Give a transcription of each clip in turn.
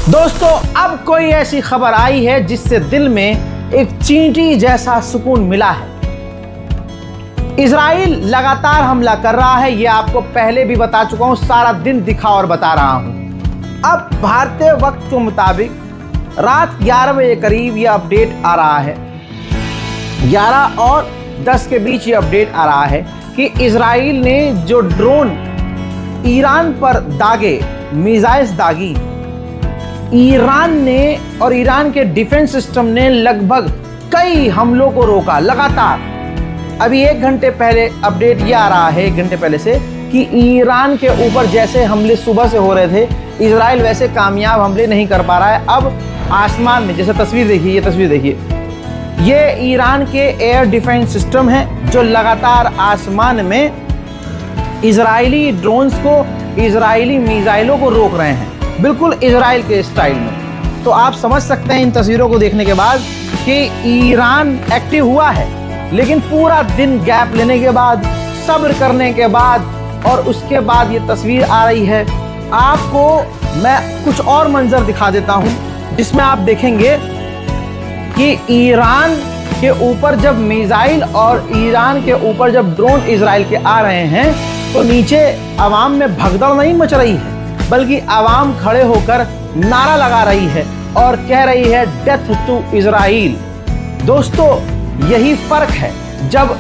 दोस्तों, अब कोई ऐसी खबर आई है जिससे दिल में एक चींटी जैसा सुकून मिला है। इजराइल लगातार हमला कर रहा है, यह आपको पहले भी बता चुका हूं, सारा दिन दिखा और बता रहा हूं। अब भारतीय वक्त के मुताबिक रात 11 बजे करीब यह अपडेट आ रहा है, 11 और 10 के बीच ये अपडेट आ रहा है कि इजराइल ने जो ड्रोन ईरान पर दागे, मिसाइल्स दागी, ईरान ने और ईरान के डिफेंस सिस्टम ने लगभग कई हमलों को रोका लगातार। अभी 1 घंटे पहले अपडेट ये आ रहा है, 1 घंटे पहले से, कि ईरान के ऊपर जैसे हमले सुबह से हो रहे थे, इजराइल वैसे कामयाब हमले नहीं कर पा रहा है। अब आसमान में, जैसे तस्वीर देखिए, ये तस्वीर देखिए, ये ईरान के एयर डिफेंस सिस्टम है जो लगातार आसमान में इजरायली ड्रोन्स को, इजरायली मिसाइलों को रोक रहे हैं, बिल्कुल इजराइल के स्टाइल में। तो आप समझ सकते हैं इन तस्वीरों को देखने के बाद कि ईरान एक्टिव हुआ है, लेकिन पूरा दिन गैप लेने के बाद, सब्र करने के बाद, और उसके बाद ये तस्वीर आ रही है। आपको मैं कुछ और मंजर दिखा देता हूं जिसमें आप देखेंगे कि ईरान के ऊपर जब मिसाइल और ईरान के ऊपर जब ड्रोन इजराइल के आ रहे हैं तो नीचे आवाम में भगदड़ नहीं मच रही है, बल्कि आवाम खड़े होकर नारा लगा रही है और कह रही है डेथ टू इजराइल। दोस्तों, यही फर्क है, जब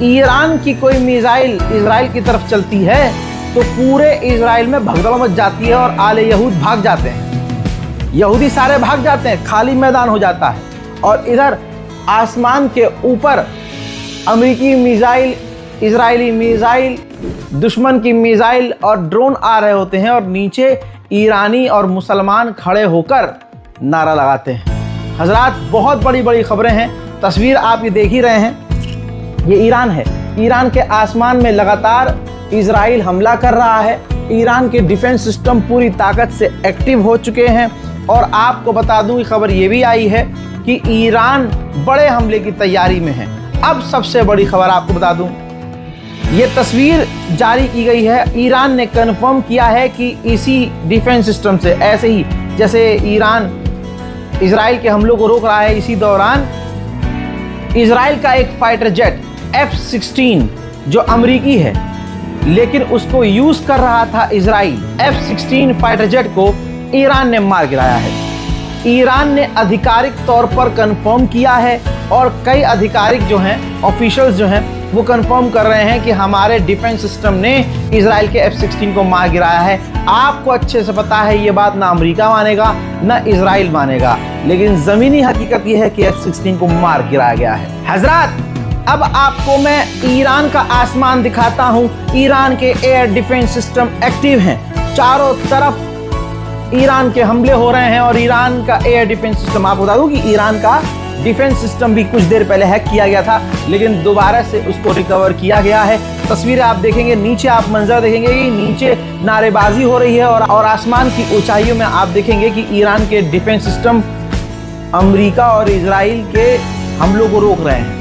ईरान की कोई मिसाइल इजराइल की तरफ चलती है तो पूरे इजराइल में भगदड़ मच जाती है और आले यहूद भाग जाते हैं, यहूदी सारे भाग जाते हैं, खाली मैदान हो जाता है। और इधर आसमान के ऊपर अमेरिकी मिसाइल, इजरायली मिसाइल, दुश्मन की मिसाइल और ड्रोन आ रहे होते हैं और नीचे ईरानी और मुसलमान खड़े होकर नारा लगाते हैं। हजरात, बहुत बड़ी बड़ी खबरें हैं, तस्वीर आप ये देख ही रहे हैं, ये ईरान है। ईरान के आसमान में लगातार इजराइल हमला कर रहा है, ईरान के डिफेंस सिस्टम पूरी ताकत से एक्टिव हो चुके हैं। और आपको बता दूं कि खबर ये भी आई है कि ईरान बड़े हमले की तैयारी में है। अब सबसे बड़ी खबर आपको बता दूं, ये तस्वीर जारी की गई है, ईरान ने कंफर्म किया है कि इसी डिफेंस सिस्टम से, ऐसे ही जैसे ईरान इजराइल के हमलों को रोक रहा है, इसी दौरान इजराइल का एक फाइटर जेट F-16 जो अमेरिकी है लेकिन उसको यूज कर रहा था इजराइल, F-16 फाइटर जेट को ईरान ने मार गिराया है। ईरान ने आधिकारिक तौर पर कंफर्म किया है और कई अधिकारिक जो हैं, ऑफिशियल्स जो हैं, वो कंफर्म कर रहे हैं कि हमारे डिफेंस सिस्टम ने इजराइल के F-16 को मार गिराया है। आपको अच्छे से पता है ये बात ना अमेरिका मानेगा ना इजराइल मानेगा, लेकिन जमीनी हकीकत ये है कि F-16 को मार गिराया गया है। हजरात, अब आपको मैं ईरान का आसमान दिखाता हूं। ईरान के एयर डिफेंस सिस्टम एक्टिव हैं, चारों तरफ ईरान के हमले हो रहे हैं और ईरान का एयर डिफेंस सिस्टम, आपको बता दूं कि ईरान का डिफेंस सिस्टम भी कुछ देर पहले हैक किया गया था, लेकिन दोबारा से उसको रिकवर किया गया है। तस्वीरें आप देखेंगे, नीचे आप मंजर देखेंगे कि नीचे नारेबाजी हो रही है और आसमान की ऊंचाइयों में आप देखेंगे कि ईरान के डिफेंस सिस्टम अमेरिका और इजराइल के हमलों को रोक रहे हैं।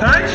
5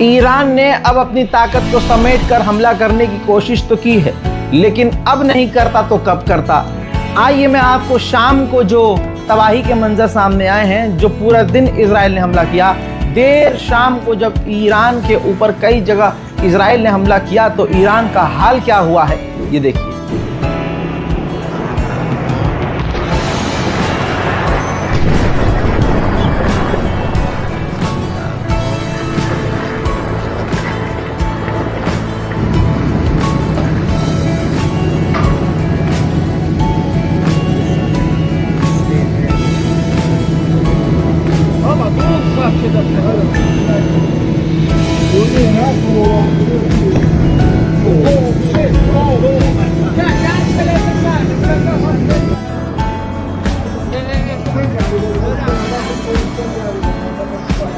ईरान ने अब अपनी ताकत को समेटकर हमला करने की कोशिश तो की है, लेकिन अब नहीं करता तो कब करता। आइए मैं आपको शाम को जो तबाही के मंजर सामने आए हैं, जो पूरा दिन इजराइल ने हमला किया। देर शाम को जब ईरान के ऊपर कई जगह इजराइल ने हमला किया तो ईरान का हाल क्या हुआ है, ये देखिए।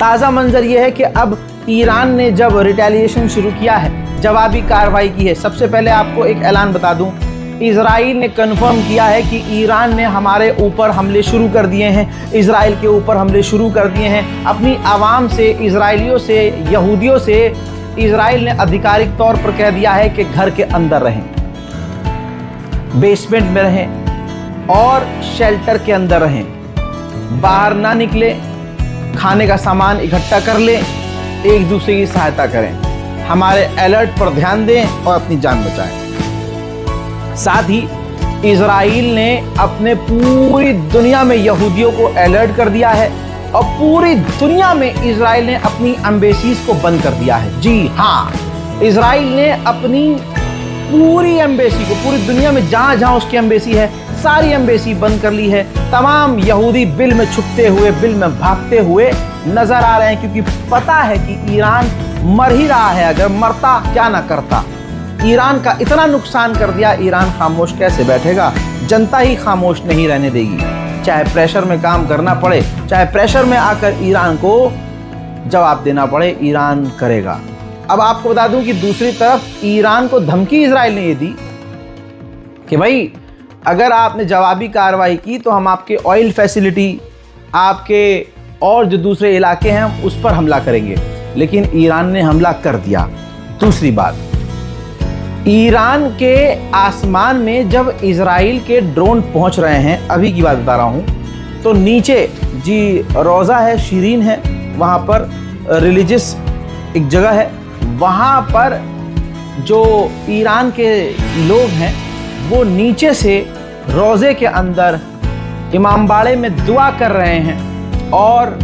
ताज़ा मंजर यह है कि अब ईरान ने जब रिटेलिएशन शुरू किया है, जवाबी कार्रवाई की है। सबसे पहले आपको एक ऐलान बता दूं, इजराइल ने कंफर्म किया है कि ईरान ने हमारे ऊपर हमले शुरू कर दिए हैं, इजराइल के ऊपर हमले शुरू कर दिए हैं। अपनी आवाम से, इजराइलियों से, यहूदियों से इजराइल ने आधिकारिक तौर पर कह दिया है कि घर के अंदर रहें, बेसमेंट में रहें और शेल्टर के अंदर रहें, बाहर ना निकले, खाने का सामान इकट्ठा कर लें, एक दूसरे की सहायता करें, हमारे अलर्ट पर ध्यान दें और अपनी जान बचाएं। साथ ही इजराइल ने अपने पूरी दुनिया में यहूदियों को अलर्ट कर दिया है और पूरी दुनिया में इजराइल ने अपनी एम्बेसीज को बंद कर दिया है। जी हाँ, इजराइल ने अपनी पूरी एम्बेसी को, पूरी दुनिया में जहाँ जहाँ उसकी एम्बेसी है, सारी एम्बेसी बंद कर ली है। तमाम यहूदी बिल में छुपते हुए, बिल में भागते हुए नजर आ रहे हैं, क्योंकि पता है कि ईरान मर ही रहा है, अगर मरता क्या ना करता। ईरान का इतना नुकसान कर दिया, ईरान खामोश कैसे बैठेगा? जनता ही खामोश नहीं रहने देगी, चाहे प्रेशर में काम करना पड़े, चाहे प्रेशर में आकर ईरान को जवाब देना पड़े, ईरान करेगा। अब आपको बता दूं कि दूसरी तरफ ईरान को धमकी इजराइल ने ये दी कि भाई अगर आपने जवाबी कार्रवाई की तो हम आपके ऑयल फैसिलिटी, आपके और जो दूसरे इलाके हैं उस पर हमला करेंगे। लेकिन ईरान ने हमला कर दिया। दूसरी बात, ईरान के आसमान में जब इजराइल के ड्रोन पहुंच रहे हैं, अभी की बात बता रहा हूं, तो नीचे जी रोज़ा है, शीरीन है, वहां पर रिलीजियस एक जगह है, वहां पर जो ईरान के लोग हैं वो नीचे से रोज़े के अंदर इमामबाड़े में दुआ कर रहे हैं और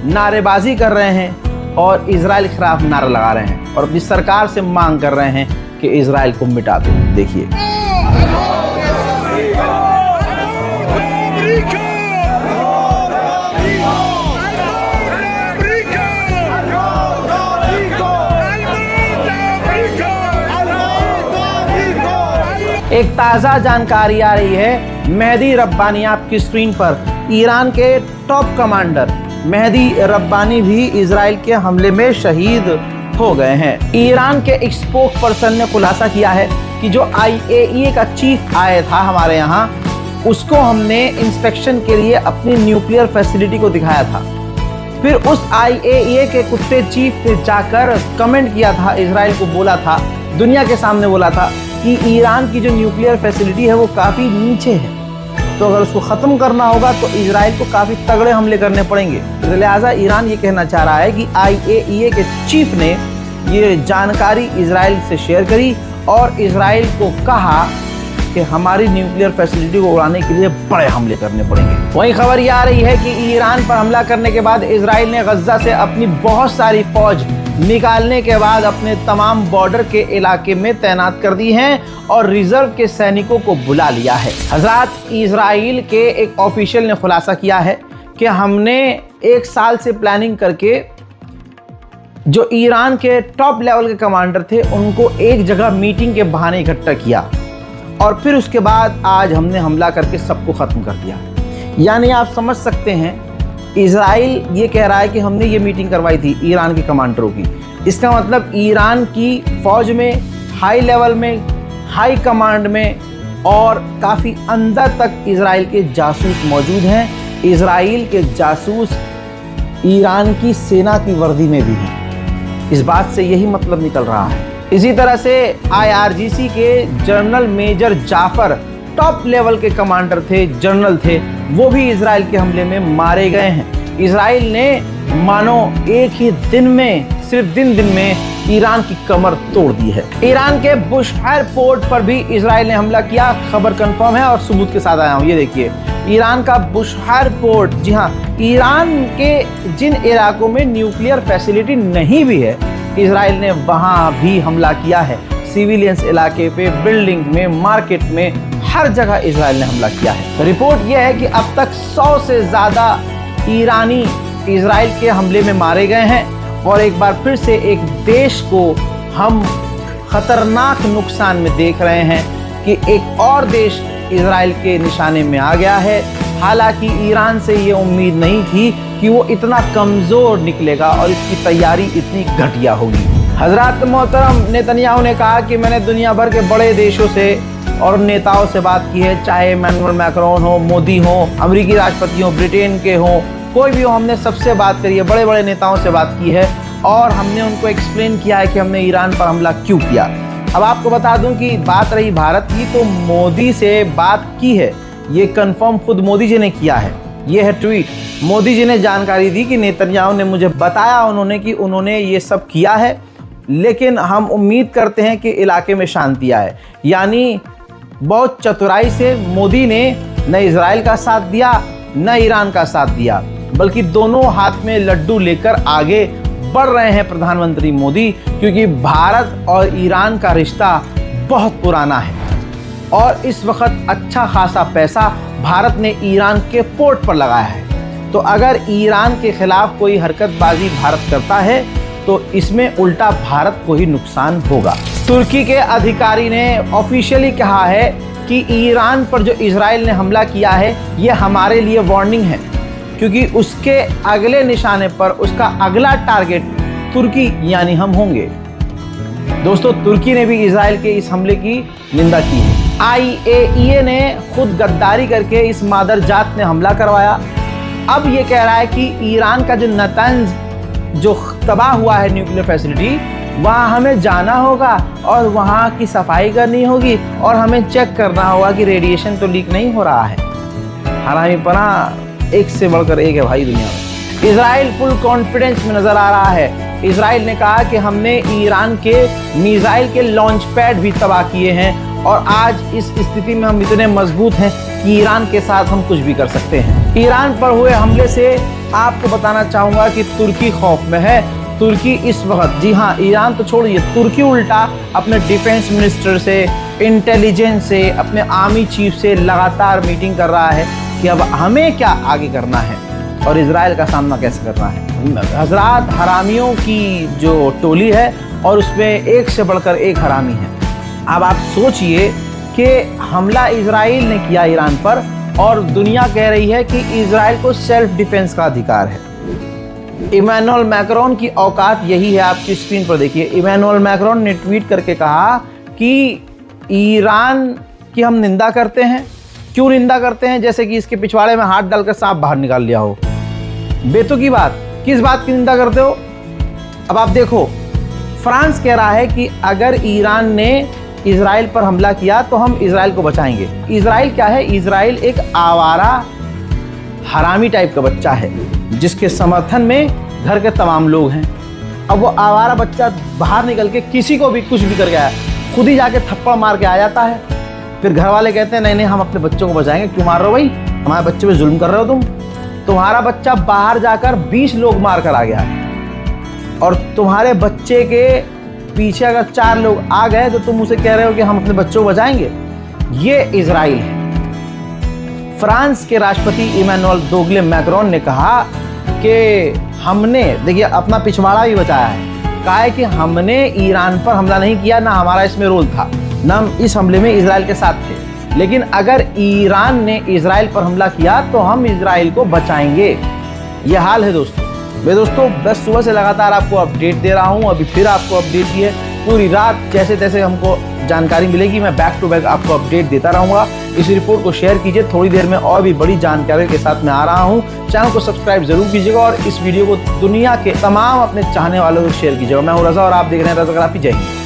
नारेबाजी कर रहे हैं और इजराइल के खिलाफ नारा लगा रहे हैं और अपनी सरकार से मांग कर रहे हैं कि इजराइल को मिटा दो। देखिए एक ताज़ा जानकारी आ रही है, मेहदी रब्बानी आपकी स्क्रीन पर, ईरान के टॉप कमांडर मेहदी रब्बानी भी इजराइल के हमले में शहीद हो गए हैं। ईरान के एक स्पोक पर्सन ने खुलासा किया है कि जो IAEA का चीफ आया था हमारे यहाँ, उसको हमने इंस्पेक्शन के लिए अपनी न्यूक्लियर फैसिलिटी को दिखाया था। फिर उस IAEA के कुत्ते चीफ ने जाकर कमेंट किया था, इजराइल को बोला था, दुनिया के सामने बोला था कि ईरान की जो न्यूक्लियर फैसिलिटी है वो काफ़ी नीचे है, तो अगर उसको ख़त्म करना होगा तो इजराइल को काफ़ी तगड़े हमले करने पड़ेंगे। लिहाजा ईरान ये कहना चाह रहा है कि IAEA के चीफ ने ये जानकारी इजराइल से शेयर करी और इजराइल को कहा कि हमारी न्यूक्लियर फैसिलिटी को उड़ाने के लिए बड़े हमले करने पड़ेंगे। वहीं खबर ये आ रही है कि ईरान पर हमला करने के बाद इजराइल ने गजा से अपनी बहुत सारी फौज निकालने के बाद अपने तमाम बॉर्डर के इलाके में तैनात कर दी हैं और रिजर्व के सैनिकों को बुला लिया है। हजरात, इजराइल के एक ऑफिशियल ने खुलासा किया है कि हमने 1 साल से प्लानिंग करके जो ईरान के टॉप लेवल के कमांडर थे उनको एक जगह मीटिंग के बहाने इकट्ठा किया और फिर उसके बाद आज हमने हमला करके सबको ख़त्म कर दिया। यानी आप समझ सकते हैं, इजराइल ये कह रहा है कि हमने ये मीटिंग करवाई थी ईरान के कमांडरों की। इसका मतलब ईरान की फ़ौज में हाई लेवल में, हाई कमांड में और काफ़ी अंदर तक इजराइल के जासूस मौजूद हैं। इजराइल के जासूस ईरान की सेना की वर्दी में भी हैं। इस बात से यही मतलब निकल रहा है। इसी तरह से IRGC के general major Jafar top level के कमांडर थे, जनरल थे, वो भी इजराइल के हमले में मारे गए हैं। इजराइल ने मानो एक ही दिन में, सिर्फ दिन में ईरान की कमर तोड़ दी है। ईरान के बुशहर पोर्ट पर भी इजराइल ने हमला किया, खबर कंफर्म है और सबूत के साथ आया हूँ। ये देखिए, ईरान का बुशहर पोर्ट, जी हाँ, ईरान के जिन इलाकों में न्यूक्लियर फैसिलिटी नहीं भी है, इजराइल ने वहाँ भी हमला किया है। सिविलियंस इलाके पे, बिल्डिंग में, मार्केट में, हर जगह इजराइल ने हमला किया है। रिपोर्ट यह है कि अब तक 100 से ज़्यादा ईरानी इजराइल के हमले में मारे गए हैं और एक बार फिर से एक देश को हम खतरनाक नुकसान में देख रहे हैं कि एक और देश इजराइल के निशाने में आ गया है। हालांकि ईरान से ये उम्मीद नहीं थी कि वो इतना कमज़ोर निकलेगा और इसकी तैयारी इतनी घटिया होगी। हजरत मोहतरम नेतन्याहू ने कहा कि मैंने दुनिया भर के बड़े देशों से और नेताओं से बात की है, चाहे इमैनुअल मैक्रोन हो, मोदी हो, अमेरिकी राष्ट्रपति हो, ब्रिटेन के हो, कोई भी हो, हमने सबसे बात करी है, बड़े बड़े नेताओं से बात की है और हमने उनको एक्सप्लेन किया है कि हमने ईरान पर हमला क्यों किया। अब आपको बता दूं कि बात रही भारत की, तो मोदी से बात की है, ये कंफर्म खुद मोदी जी ने किया है। ये है ट्वीट, मोदी जी ने जानकारी दी कि नेतन्याहू ने मुझे बताया कि उन्होंने ये सब किया है, लेकिन हम उम्मीद करते हैं कि इलाके में शांति आए। यानी बहुत चतुराई से मोदी ने न इजराइल का साथ दिया न ईरान का साथ दिया, बल्कि दोनों हाथ में लड्डू लेकर आगे बढ़ रहे हैं प्रधानमंत्री मोदी, क्योंकि भारत और ईरान का रिश्ता बहुत पुराना है और इस वक्त अच्छा खासा पैसा भारत ने ईरान के पोर्ट पर लगाया है। तो अगर ईरान के खिलाफ कोई हरकतबाजी भारत करता है तो इसमें उल्टा भारत को ही नुकसान होगा। तुर्की के अधिकारी ने ऑफिशियली कहा है कि ईरान पर जो इजराइल ने हमला किया है ये हमारे लिए वार्निंग है, क्योंकि उसके अगले निशाने पर उसका अगला टारगेट तुर्की यानी हम होंगे। दोस्तों, तुर्की ने भी इजराइल के इस हमले की निंदा की है। IAEA ने खुद गद्दारी करके इस मादरजात ने हमला करवाया। अब ये कह रहा है कि ईरान का जो नतंज जो तबाह हुआ है न्यूक्लियर फैसिलिटी, वहाँ हमें जाना होगा और वहाँ की सफाई करनी होगी और हमें चेक करना होगा कि रेडिएशन तो लीक नहीं हो रहा है। हरामीपना एक से बढ़कर एक है भाई दुनिया में। इजराइल फुल कॉन्फिडेंस में नजर आ रहा है। इजराइल ने कहा कि हमने ईरान के मिसाइल के लॉन्च पैड भी तबाह किए हैं और आज इस स्थिति में हम इतने मजबूत हैं कि ईरान के साथ हम कुछ भी कर सकते हैं। ईरान पर हुए हमले से आपको बताना चाहूंगा कि तुर्की खौफ में है। तुर्की इस वक्त, जी हाँ, ईरान तो छोड़िए, तुर्की उल्टा अपने डिफेंस मिनिस्टर से, इंटेलिजेंस से, अपने आर्मी चीफ से लगातार मीटिंग कर रहा है कि अब हमें क्या आगे करना है और इजराइल का सामना कैसे करना है। हजरात, हरामियों की जो टोली है और उसमें एक से बढ़कर एक हरामी है। अब आप सोचिए कि हमला इजराइल ने किया ईरान पर और दुनिया कह रही है कि इजराइल को सेल्फ डिफेंस का अधिकार है। इमैनुअल मैक्रोन की औकात यही है, आपकी स्क्रीन पर देखिए। इमैनुअल मैक्रोन ने ट्वीट करके कहा कि ईरान की हम निंदा करते हैं। क्यों निंदा करते हैं? जैसे कि इसके पिछवाड़े में हाथ डालकर सांप बाहर निकाल लिया हो। बेतुकी बात। किस बात की निंदा करते हो? अब आप देखो, फ्रांस कह रहा है कि अगर ईरान ने इजराइल पर हमला किया तो हम इजराइल को बचाएंगे। इजराइल क्या है? इजराइल एक आवारा हरामी टाइप का बच्चा है जिसके समर्थन में घर के तमाम लोग हैं। अब वो आवारा बच्चा बाहर निकल के किसी को भी कुछ भी कर गया है, खुद ही जाके थप्पड़ मार के आ जाता है। फिर घर वाले कहते हैं नहीं नहीं, हम अपने बच्चों को बचाएंगे। क्यों मार रहे हो भाई? हमारे बच्चे पे जुल्म कर रहे हो तुम। तुम्हारा बच्चा बाहर जाकर 20 लोग मार कर आ गया और तुम्हारे बच्चे के पीछे अगर 4 लोग आ गए तो तुम उसे कह रहे हो कि हम अपने बच्चों को बचाएंगे। ये इजराइल है। फ्रांस के राष्ट्रपति इमैनुअल दोगले मैक्रोन ने कहा कि हमने, देखिए, अपना पिछवाड़ा भी बचाया है। कहा है कि हमने ईरान पर हमला नहीं किया, ना हमारा इसमें रोल था, ना हम इस हमले में इजराइल के साथ थे, लेकिन अगर ईरान ने इजराइल पर हमला किया तो हम इजराइल को बचाएंगे। ये हाल है दोस्तों। मैं दोस्तों बस सुबह से लगातार आपको अपडेट दे रहा हूँ। अभी फिर आपको अपडेट दी है। पूरी रात जैसे तैसे हमको जानकारी मिलेगी, मैं बैक टू बैक आपको अपडेट देता रहूँगा। इस रिपोर्ट को शेयर कीजिए। थोड़ी देर में और भी बड़ी जानकारी के साथ मैं आ रहा हूँ। चैनल को सब्सक्राइब जरूर कीजिएगा और इस वीडियो को दुनिया के तमाम अपने चाहने वालों को शेयर कीजिएगा। मैं हूँ रजा और आप देख रहे हैं रजाग्राफी। जय हिंद।